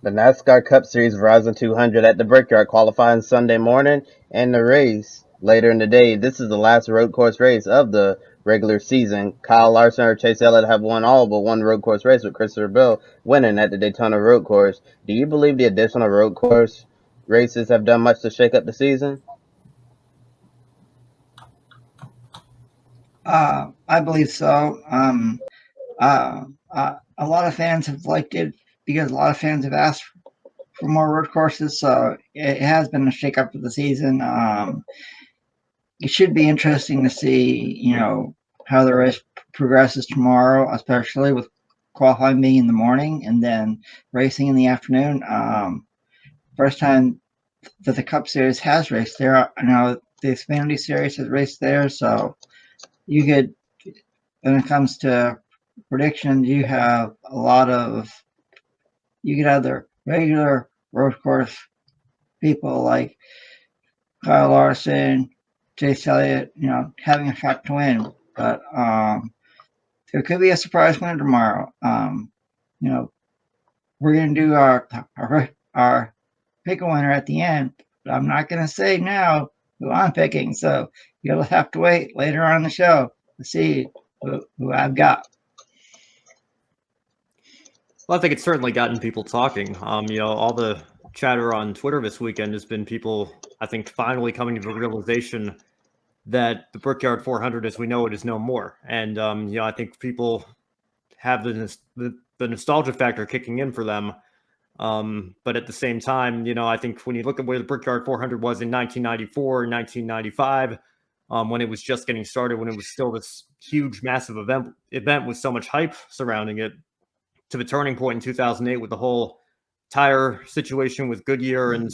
The NASCAR Cup Series Verizon 200 at the Brickyard qualifying Sunday morning and the race later in the day. This is the last road course race of the regular season. Kyle Larson or Chase Elliott have won all but one road course race, with Christopher Bell winning at the Daytona road course. Do you believe the additional road course races have done much to shake up the season? I believe so. A lot of fans have liked it because a lot of fans have asked for more road courses, so it has been a shake up of the season. It should be interesting to see, how the race progresses tomorrow, especially with qualifying being in the morning and then racing in the afternoon. First time that the Cup Series has raced there. I know the Xfinity Series has raced there, so you could, when it comes to predictions, you could have the regular road course people like Kyle Larson, Chase Elliott, having a shot to win. But there could be a surprise winner tomorrow. You know, we're gonna do our pick a winner at the end, but I'm not gonna say now who I'm picking. So you'll have to wait later on in the show to see who I've got. Well, I think it's certainly gotten people talking. All the chatter on Twitter this weekend has been people, I think, finally coming to the realization that the Brickyard 400, as we know it, is no more. And I think people have the nostalgia factor kicking in for them. But at the same time, I think when you look at where the Brickyard 400 was in 1994, 1995, when it was just getting started, when it was still this huge, massive event with so much hype surrounding it, to the turning point in 2008 with the whole tire situation with Goodyear, and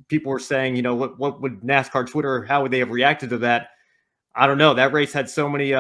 people were saying, what would NASCAR Twitter, how would they have reacted to that? I don't know. That race had so many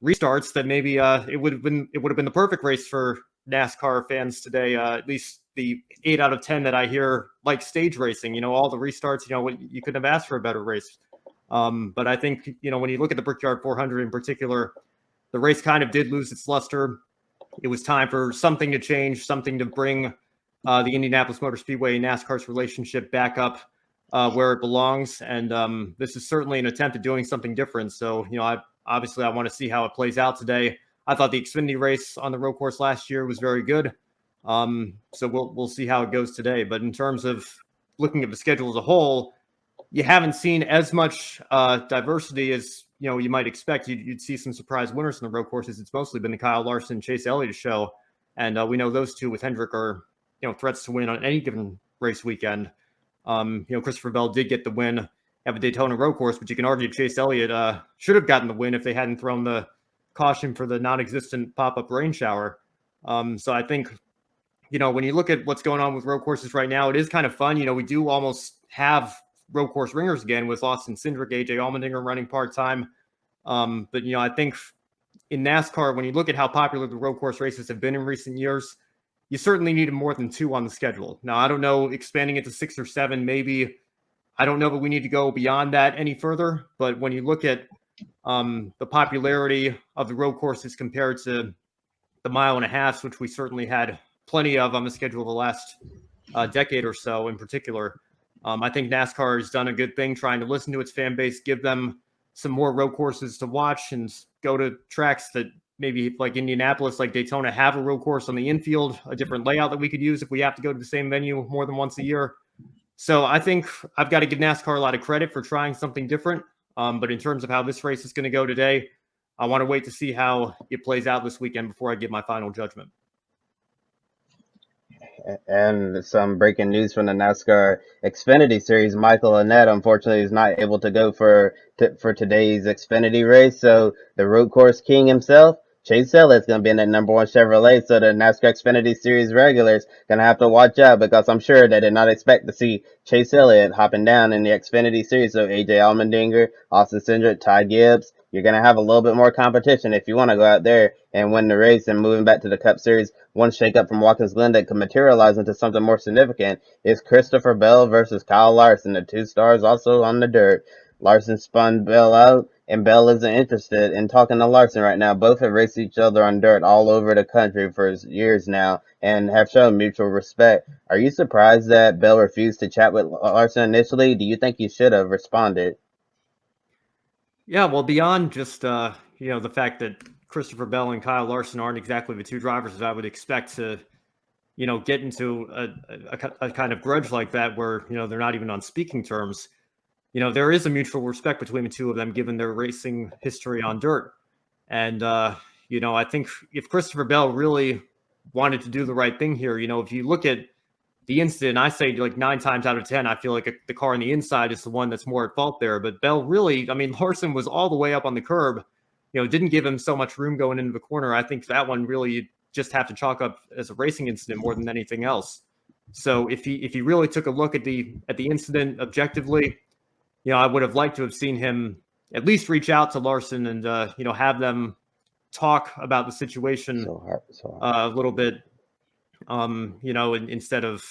restarts that maybe it would have been the perfect race for NASCAR fans today. At least the 8 out of 10 that I hear like stage racing. All the restarts. You couldn't have asked for a better race. But I think when you look at the Brickyard 400 in particular, the race kind of did lose its luster. It was time for something to change, something to bring the Indianapolis Motor Speedway and NASCAR's relationship back up where it belongs. And this is certainly an attempt at doing something different. So, I want to see how it plays out today. I thought the Xfinity race on the road course last year was very good. So we'll see how it goes today. But in terms of looking at the schedule as a whole, you haven't seen as much diversity as you might expect. You'd see some surprise winners in the road courses. It's mostly been the Kyle Larson, Chase Elliott show, and we know those two with Hendrick are threats to win on any given race weekend. Christopher Bell did get the win at the Daytona road course, but you can argue Chase Elliott should have gotten the win if they hadn't thrown the caution for the non-existent pop-up rain shower. So I think when you look at what's going on with road courses right now, it is kind of fun. We do almost have road course ringers again with Austin Cindric, AJ Allmendinger running part-time. But I think in NASCAR, when you look at how popular the road course races have been in recent years, you certainly need more than 2 on the schedule. Now, I don't know, expanding it to 6 or 7, maybe. I don't know that we need to go beyond that any further. But when you look at the popularity of the road courses compared to the mile and a half, which we certainly had plenty of on the schedule the last decade or so in particular, I think NASCAR has done a good thing trying to listen to its fan base, give them some more road courses to watch, and go to tracks that maybe like Indianapolis, like Daytona, have a road course on the infield, a different layout that we could use if we have to go to the same venue more than once a year. So I think I've got to give NASCAR a lot of credit for trying something different. But in terms of how this race is going to go today, I want to wait to see how it plays out this weekend before I give my final judgment. And some breaking news from the NASCAR Xfinity Series: Michael Annett unfortunately is not able to go for today's Xfinity race. So the road course king himself, Chase Elliott, is going to be in that number 1 Chevrolet. So the NASCAR Xfinity Series regulars going to have to watch out, because I'm sure they did not expect to see Chase Elliott hopping down in the Xfinity Series. So AJ Allmendinger, Austin Cindric, Ty Gibbs, you're going to have a little bit more competition if you want to go out there and win the race. And moving back to the Cup Series, one shakeup from Watkins Glen that could materialize into something more significant is Christopher Bell versus Kyle Larson, the 2 stars also on the dirt. Larson spun Bell out, and Bell isn't interested in talking to Larson right now. Both have raced each other on dirt all over the country for years now and have shown mutual respect. Are you surprised that Bell refused to chat with Larson initially? Do you think he should have responded? Yeah, well, beyond just the fact that Christopher Bell and Kyle Larson aren't exactly the two drivers that I would expect to get into a kind of grudge like that where they're not even on speaking terms. There is a mutual respect between the two of them given their racing history on dirt. And I think if Christopher Bell really wanted to do the right thing here, if you look at the incident, I say like 9 times out of 10, I feel like the car on the inside is the one that's more at fault there. But Bell really, I mean, Larson was all the way up on the curb, didn't give him so much room going into the corner. I think that one really you just have to chalk up as a racing incident more than anything else. So if he really took a look at the incident objectively, I would have liked to have seen him at least reach out to Larson and have them talk about the situation a little bit. Instead of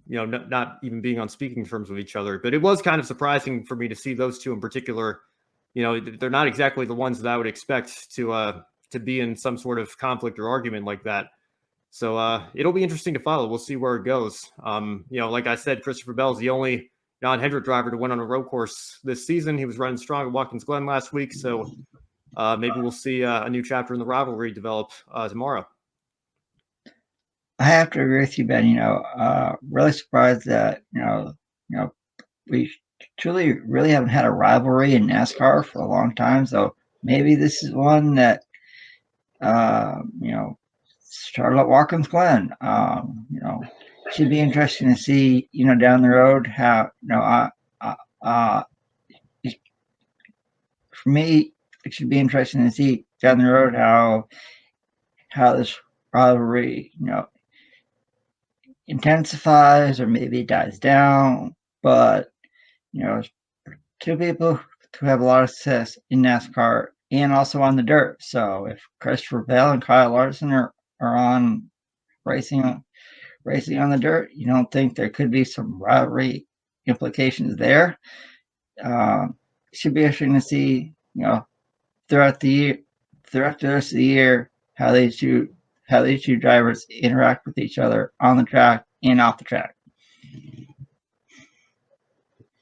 not even being on speaking terms with each other. But it was kind of surprising for me to see those two in particular. They're not exactly the ones that I would expect to be in some sort of conflict or argument like that. So it'll be interesting to follow. We'll see where it goes. Like I said, Christopher Bell's the only non-Hendrick driver to win on a road course this season. He was running strong at Watkins Glen last week, so maybe we'll see a new chapter in the rivalry develop tomorrow. I have to agree with you, Ben. Really surprised that we truly really haven't had a rivalry in NASCAR for a long time. So maybe this is one that started at Watkins Glen. Should be interesting to see down the road how for me it should be interesting to see down the road how this rivalry intensifies or maybe dies down. But two people who have a lot of success in NASCAR and also on the dirt. So if Christopher Bell and Kyle Larson are on racing on the dirt, you don't think there could be some rivalry implications there? Should be interesting to see throughout the rest of the year how these two drivers interact with each other on the track and off the track.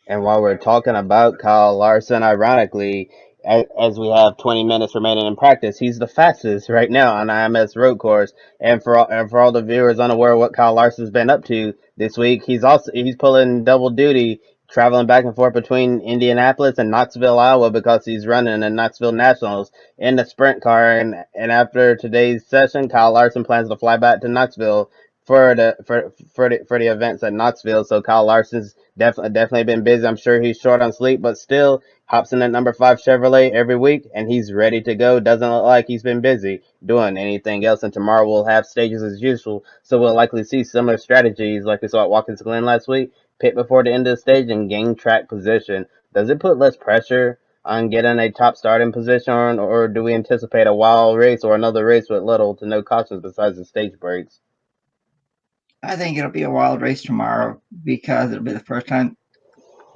And while we're talking about Kyle Larson, ironically, as we have 20 minutes remaining in practice, he's the fastest right now on IMS road course. And for all the viewers unaware of what Kyle Larson's been up to this week, he's pulling double duty, traveling back and forth between Indianapolis and Knoxville, Iowa, because he's running the Knoxville Nationals in the sprint car. And after today's session, Kyle Larson plans to fly back to Knoxville for the events at Knoxville. So Kyle Larson's definitely been busy. I'm sure he's short on sleep, but still hops in that number 5 Chevrolet every week, and he's ready to go. Doesn't look like he's been busy doing anything else. And tomorrow we'll have stages as usual, so we'll likely see similar strategies like we saw at Watkins Glen last week. Pit before the end of the stage and gain track position. Does it put less pressure on getting a top starting position, or do we anticipate a wild race or another race with little to no cautions besides the stage breaks? I think it'll be a wild race tomorrow because it'll be the first time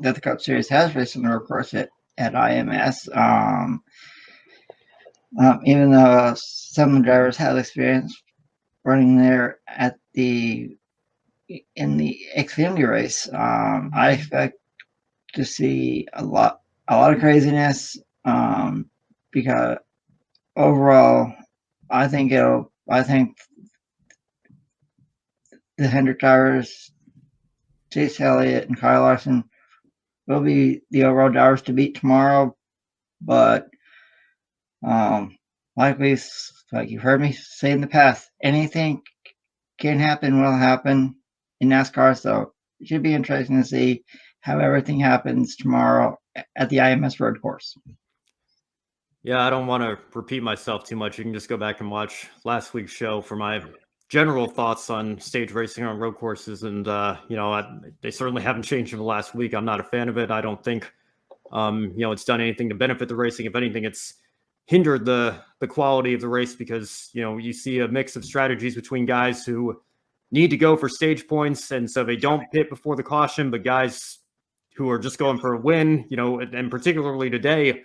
that the Cup Series has raced on the road course at IMS. Even though some of the drivers have experience running there in the Xfinity race, I expect to see a lot of craziness. Because overall, I think the Hendrick drivers, Chase Elliott and Kyle Larson, will be the overall drivers to beat tomorrow. But like you've heard me say in the past, anything can happen, will happen in NASCAR. So it should be interesting to see how everything happens tomorrow at the IMS road course. Yeah, I don't want to repeat myself too much. You can just go back and watch last week's show for my general thoughts on stage racing on road courses. And, they certainly haven't changed in the last week. I'm not a fan of it. I don't think, it's done anything to benefit the racing. If anything, it's hindered the quality of the race because, you see a mix of strategies between guys who need to go for stage points. And so they don't pit before the caution, but guys who are just going for a win, and particularly today,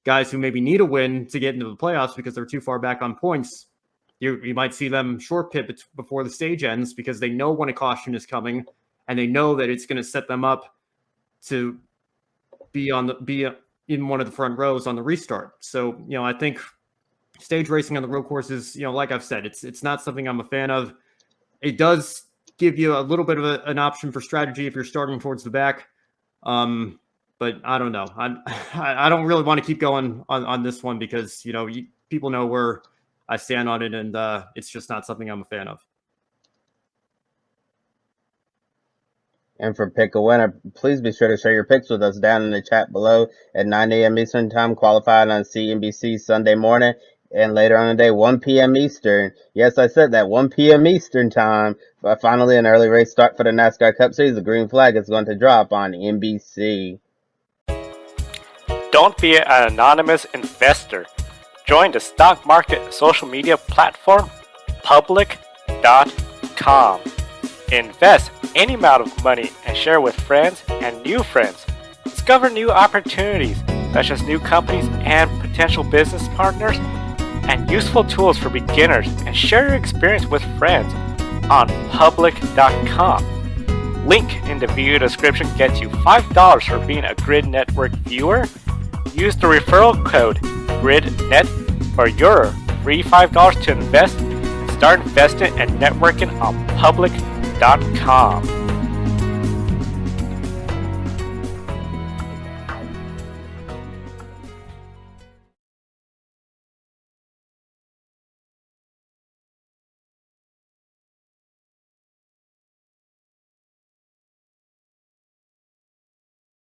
guys who maybe need a win to get into the playoffs because they're too far back on points. You might see them short pit before the stage ends because they know when a caution is coming, and they know that it's going to set them up to be in one of the front rows on the restart. So, I think stage racing on the road courses, like I've said, it's not something I'm a fan of. It does give you a little bit of an option for strategy if you're starting towards the back. But I don't know. I don't really want to keep going on this one because, people know where I stand on it, and it's just not something I'm a fan of. And for Pick a Winner, please be sure to share your picks with us down in the chat below at 9 a.m. Eastern Time, qualified on CNBC Sunday morning, and later on the day, 1 p.m. Eastern. Yes, I said that, 1 p.m. Eastern Time. Finally, an early race start for the NASCAR Cup Series. The green flag is going to drop on NBC. Don't be an anonymous investor. Join the stock market social media platform, public.com. Invest any amount of money and share with friends and new friends. Discover new opportunities, such as new companies and potential business partners, and useful tools for beginners, and share your experience with friends on public.com. Link in the video description gets you $5 for being a Grid Network viewer. Use the referral code GRIDnet for your free $5 to invest and start investing and networking on public.com.